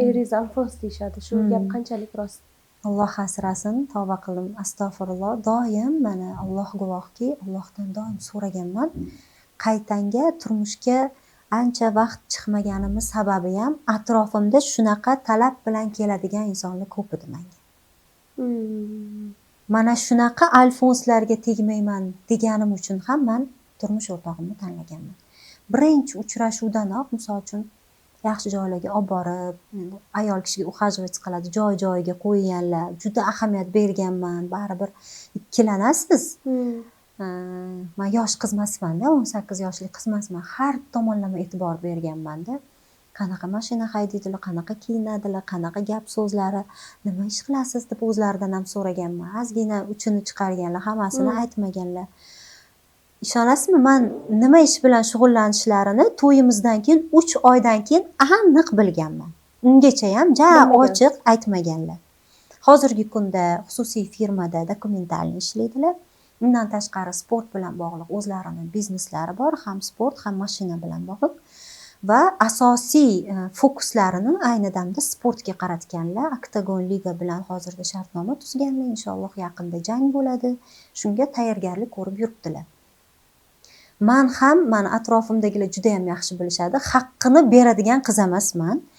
Erizanfos deyishadi. Shu gap qanchalik rost? Alloh asrasin, tavba qildim, astag'firulloh. Doim mana Alloh guvohki, Allohdan doim so'raganman. Qaytanga turmushga ancha vaqt chiqmaganimiz sababi ham atrofimda shunaqa talab bilan keladigan insonlar ko'p edi menga. Mana shunaqa alfonslarga tegmayman deganim uchun ham men turmush o'rtog'imni tanlaganman. Birinchi uchrashuvdanoq, misol uchun, yaxshi joylarga olib borib, ayol kishiga ухаживать qiladi, joy-joyiga qo'yganlar, juda ahamiyat berganman. Baribir ikkilanasiz. Men yosh qiz emasman-da, 18 yoshli qiz emasman. Har tomonlama e'tibor berganman-da. Qanaqa mashina haydaydilar, qanaqa kiyinadilar, qanaqa gap so'zlari, nima ish qilasiz deb o'zlaridan ham so'raganman. Ozgina uchini chiqarganlar, hammasini aytmaganlar. Ishonasizmi, men nima ish bilan shug'ullanishlarini to'yimizdan keyin 3 oydan keyin aniq bilganman. Ungacha ham ochiq aytmaganlar. Hozirgi kunda xususiy firmada dokumentalni ishlaydilar. Undan tashqari sport bilan bog'liq o'zlarining bizneslari bor, ham sport, ham mashina bilan bog'liq. Va asosiy fokuslarini ayni damda sportga qaratganlar. Oktagon liga bilan hozirda shartnoma tuzganlar. Inshaalloh yaqinda jang bo'ladi. Shunga tayyorgarlik ko'rib yuribdilar. Men ham, mana atrofimdagilar juda ham yaxshi bilishadi. Haqqini beradigan qiz emasman.